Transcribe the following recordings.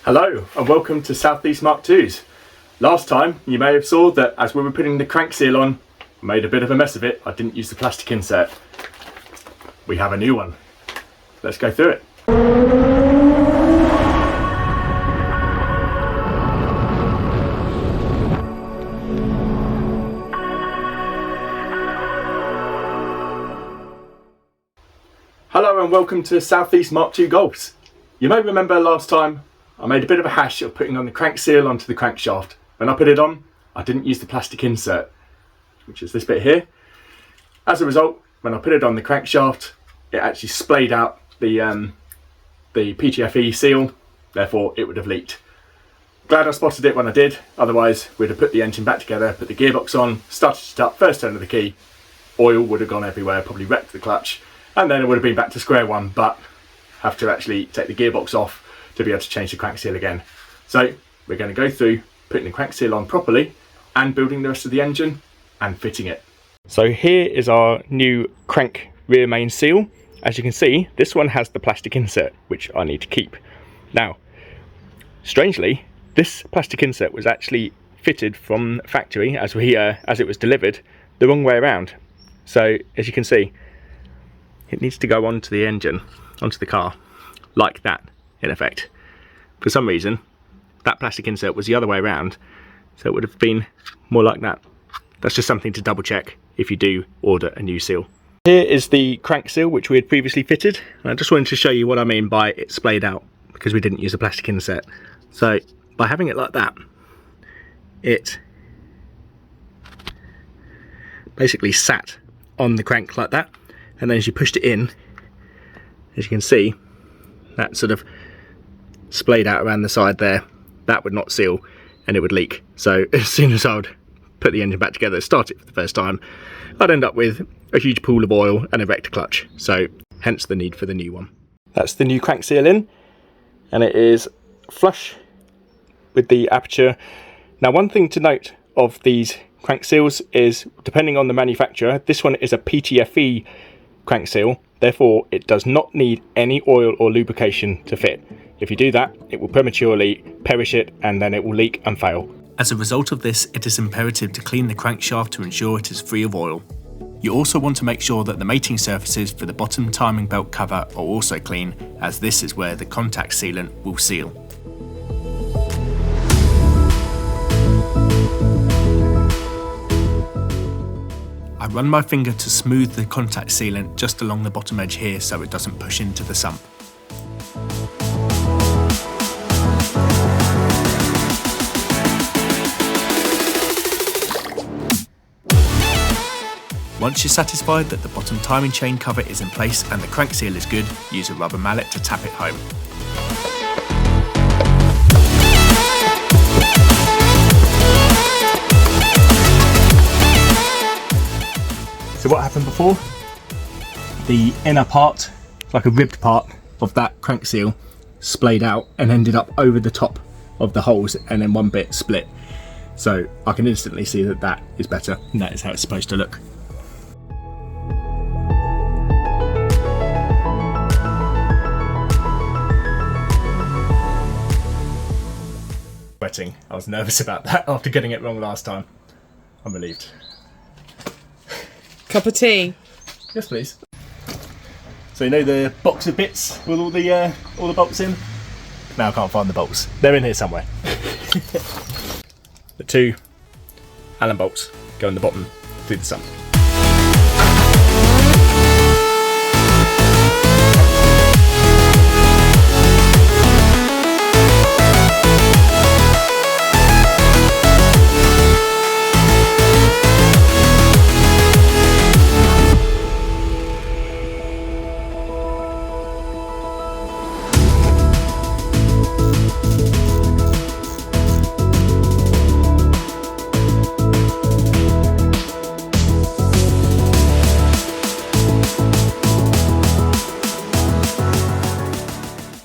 Hello and welcome to Southeast Mk2's. Last time you may have saw that as we were putting the crank seal on, I made a bit of a mess of it. I didn't use the plastic insert. We have a new one. Let's go through it. Hello and welcome to Southeast Mk2 Golfs. You may remember last time I made a bit of a hash of putting on the crank seal onto the crankshaft. When I put it on, I didn't use the plastic insert, which is this bit here. As a result, when I put it on the crankshaft, it actually splayed out the PTFE seal, therefore it would have leaked. Glad I spotted it when I did, otherwise we'd have put the engine back together, put the gearbox on, started it up, first turn of the key, oil would have gone everywhere, probably wrecked the clutch, and then it would have been back to square one, but have to actually take the gearbox off to be able to change the crank seal again. So we're going to go through putting the crank seal on properly and building the rest of the engine and fitting it. So here is our new crank rear main seal. As you can see, this one has the plastic insert, which I need to keep. Now, strangely, this plastic insert was actually fitted from factory as it was delivered the wrong way around. So as you can see, it needs to go onto the engine, onto the car, like that, in effect. For some reason, that plastic insert was the other way around, so it would have been more like that. That's just something to double check if you do order a new seal. Here is the crank seal which we had previously fitted, and I just wanted to show you what I mean by it splayed out, because we didn't use a plastic insert. So by having it like that, it basically sat on the crank like that, and then as you pushed it in, as you can see, that sort of splayed out around the side there. That would not seal and it would leak. So as soon as I would put the engine back together, start it for the first time, I'd end up with a huge pool of oil and a wrecked clutch. So hence the need for the new one. That's the new crank seal in, and it is flush with the aperture. Now, one thing to note of these crank seals is, depending on the manufacturer, this one is a PTFE crank seal, therefore it does not need any oil or lubrication to fit. If you do that, it will prematurely perish it and then it will leak and fail. As a result of this, it is imperative to clean the crankshaft to ensure it is free of oil. You also want to make sure that the mating surfaces for the bottom timing belt cover are also clean, as this is where the contact sealant will seal. I run my finger to smooth the contact sealant just along the bottom edge here so it doesn't push into the sump. Once you're satisfied that the bottom timing chain cover is in place and the crank seal is good, use a rubber mallet to tap it home. So what happened before? The inner part, like a ribbed part of that crank seal, splayed out and ended up over the top of the holes, and then one bit split. So I can instantly see that that is better, and that is how it's supposed to look. Sweating. I was nervous about that after getting it wrong last time. I'm relieved. Cup of tea? Yes, please. So you know the box of bits with all the bolts in? Now I can't find the bolts. They're in here somewhere. The two Allen bolts go in the bottom through the sump.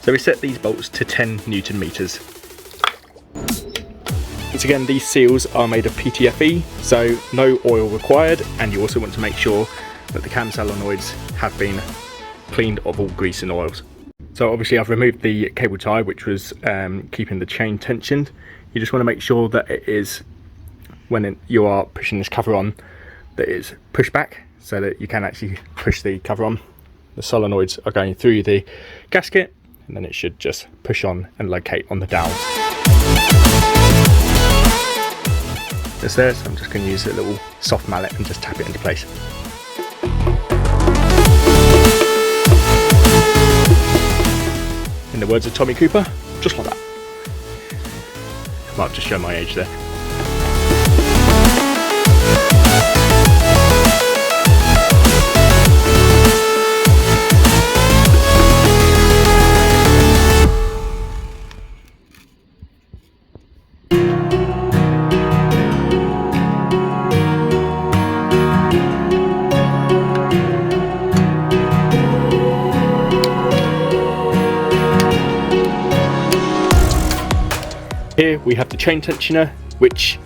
So we set these bolts to 10 Newton meters. Once again, these seals are made of PTFE, so no oil required, and you also want to make sure that the cam solenoids have been cleaned of all grease and oils. So obviously I've removed the cable tie, which was keeping the chain tensioned. You just want to make sure that it is, when you are pushing this cover on, that it's pushed back so that you can actually push the cover on. The solenoids are going through the gasket, and then it should just push on and locate on the dowels. It's there, so I'm just going to use a little soft mallet and just tap it into place. In the words of Tommy Cooper, just like that. I might just show my age there. Here we have the chain tensioner, which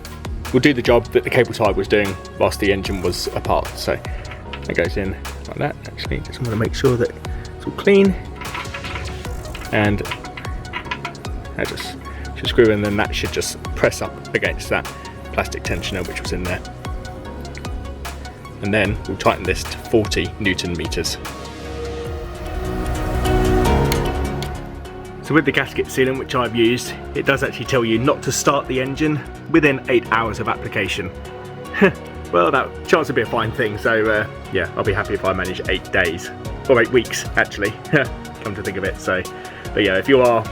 will do the job that the cable tie was doing whilst the engine was apart. So it goes in like that. Actually, just want to make sure that it's all clean, and I just screw in, then that should just press up against that plastic tensioner which was in there. And then we'll tighten this to 40 Newton meters. So with the gasket sealant which I've used, it does actually tell you not to start the engine within 8 hours of application. Well, that chance would be a fine thing, so yeah, I'll be happy if I manage 8 days, or 8 weeks actually, come to think of it. So, but yeah, if you are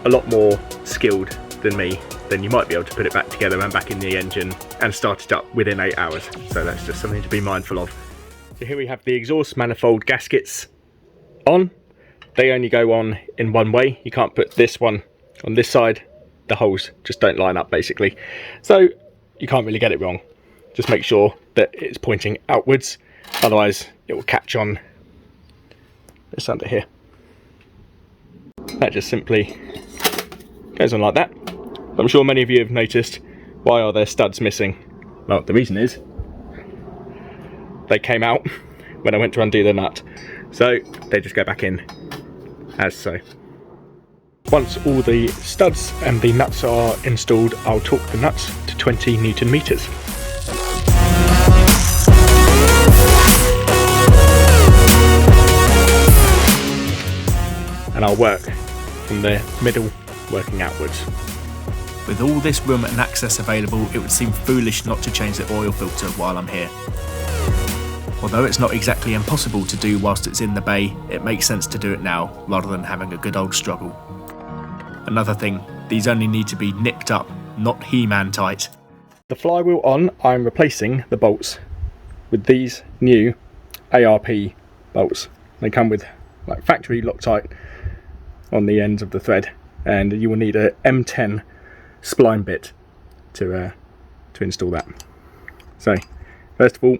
a lot more skilled than me, then you might be able to put it back together and back in the engine and start it up within 8 hours. So that's just something to be mindful of. So here we have the exhaust manifold gaskets on. They only go on in one way. You can't put this one on this side. The holes just don't line up basically. So you can't really get it wrong. Just make sure that it's pointing outwards. Otherwise it will catch on this under here. That just simply goes on like that. I'm sure many of you have noticed, why are there studs missing? Well, the reason is they came out when I went to undo the nut. So they just go back in as so. Once all the studs and the nuts are installed, I'll torque the nuts to 20 Newton meters. And I'll work from the middle, working outwards. With all this room and access available, it would seem foolish not to change the oil filter while I'm here. Although it's not exactly impossible to do whilst it's in the bay, it makes sense to do it now rather than having a good old struggle. Another thing, these only need to be nipped up, not He-Man tight. The flywheel on, I'm replacing the bolts with these new ARP bolts. They come with like factory Loctite on the ends of the thread, and you will need a M10 spline bit to install that. So first of all,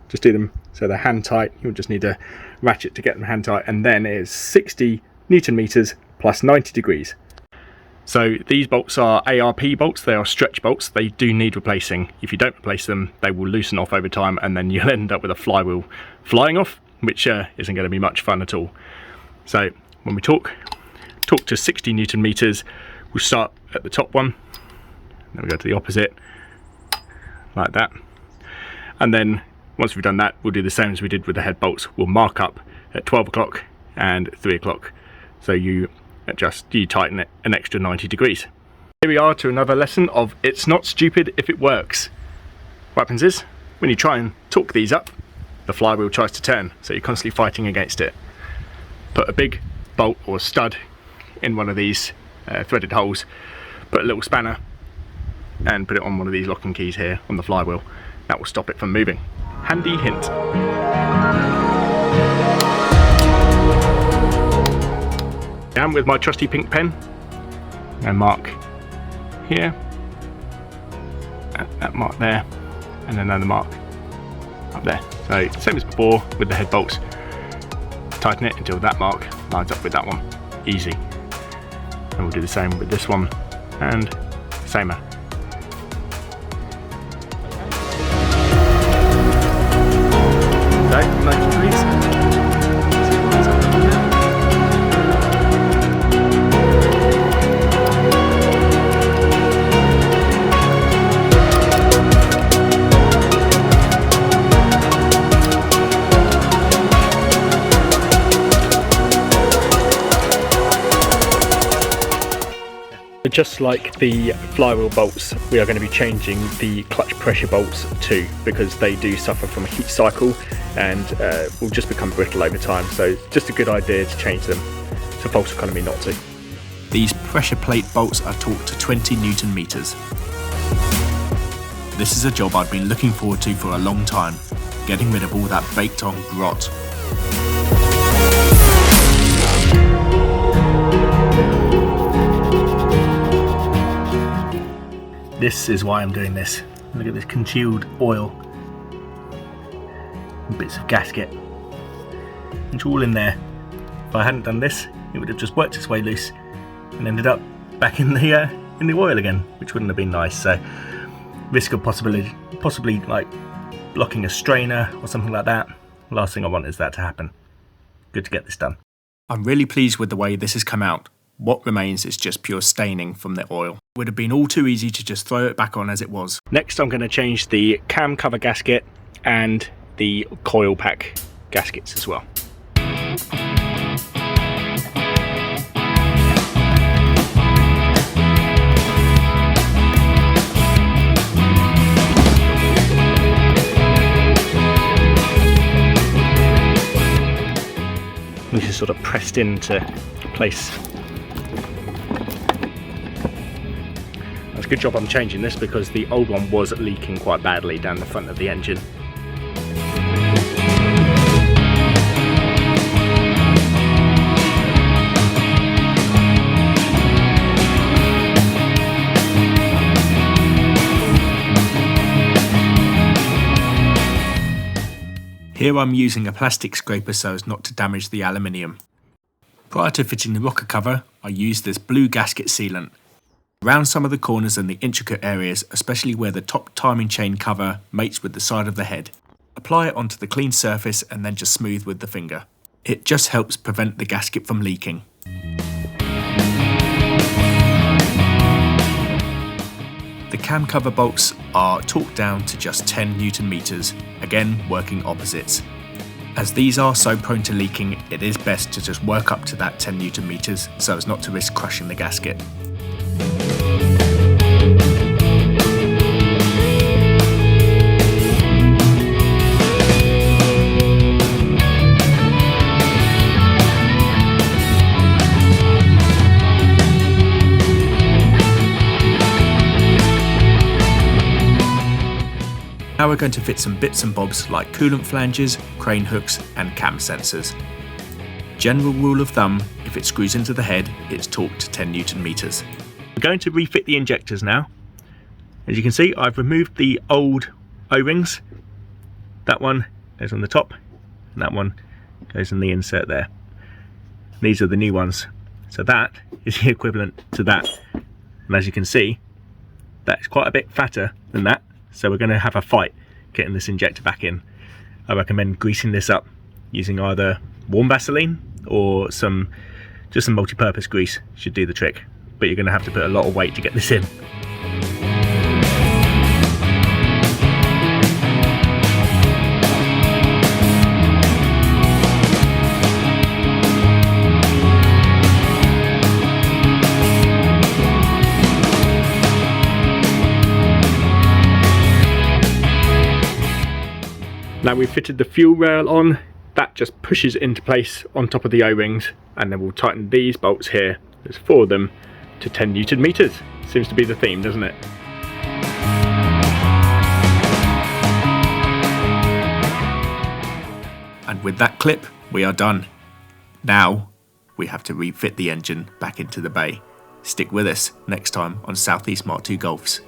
just do them so they're hand tight. You'll just need a ratchet to get them hand tight, and then it is 60 Newton meters plus 90 degrees. So these bolts are ARP bolts. They are stretch bolts. They do need replacing. If you don't replace them, they will loosen off over time, and then you'll end up with a flywheel flying off, which isn't going to be much fun at all. So when we torque to 60 Newton meters, we'll start at the top one, then we go to the opposite like that, and then once we've done that, we'll do the same as we did with the head bolts. We'll mark up at 12 o'clock and 3 o'clock. So you tighten it an extra 90 degrees. Here we are to another lesson of it's not stupid if it works. What happens is, when you try and torque these up, the flywheel tries to turn, so you're constantly fighting against it. Put a big bolt or stud in one of these threaded holes, put a little spanner and put it on one of these locking keys here on the flywheel. That will stop it from moving. Handy hint. Down with my trusty pink pen and mark here, that mark there, and another mark up there. So same as before with the head bolts. Tighten it until that mark lines up with that one. Easy. And we'll do the same with this one and same. So 90 degrees. Just like the flywheel bolts, we are going to be changing the clutch pressure bolts too, because they do suffer from a heat cycle and will just become brittle over time. So it's just a good idea to change them. It's a false economy not to. These pressure plate bolts are torqued to 20 Newton meters. This is a job I've been looking forward to for a long time, getting rid of all that baked on grot. This is why I'm doing this. Look at this congealed oil and bits of gasket. It's all in there. If I hadn't done this, it would have just worked its way loose and ended up back in the oil again, which wouldn't have been nice. So risk of possibly like blocking a strainer or something like that. Last thing I want is that to happen. Good to get this done. I'm really pleased with the way this has come out. What remains is just pure staining from the oil. It would have been all too easy to just throw it back on as it was. Next I'm going to change the cam cover gasket and the coil pack gaskets as well. This is sort of pressed into place. That's a good job I'm changing this, because the old one was leaking quite badly down the front of the engine. Here I'm using a plastic scraper so as not to damage the aluminium. Prior to fitting the rocker cover, I used this blue gasket sealant around some of the corners and the intricate areas, especially where the top timing chain cover mates with the side of the head. Apply it onto the clean surface and then just smooth with the finger. It just helps prevent the gasket from leaking. The cam cover bolts are torqued down to just 10 Newton meters, again working opposites. As these are so prone to leaking, it is best to just work up to that 10 Newton meters so as not to risk crushing the gasket. Now we're going to fit some bits and bobs like coolant flanges, crane hooks and cam sensors. General rule of thumb, if it screws into the head, it's torqued to 10 Newton meters. We're going to refit the injectors now. As you can see, I've removed the old O-rings. That one goes on the top and that one goes in the insert there. These are the new ones. So that is the equivalent to that. And as you can see, that's quite a bit fatter than that. So we're going to have a fight getting this injector back in. I recommend greasing this up using either warm Vaseline or just some multi-purpose grease should do the trick. But you're going to have to put a lot of weight to get this in. Now we've fitted the fuel rail on, that just pushes into place on top of the O-rings, and then we'll tighten these bolts here, there's 4 of them, to 10 Newton meters. Seems to be the theme, doesn't it? And with that clip, we are done. Now we have to refit the engine back into the bay. Stick with us next time on Southeast Mk2 Golfs.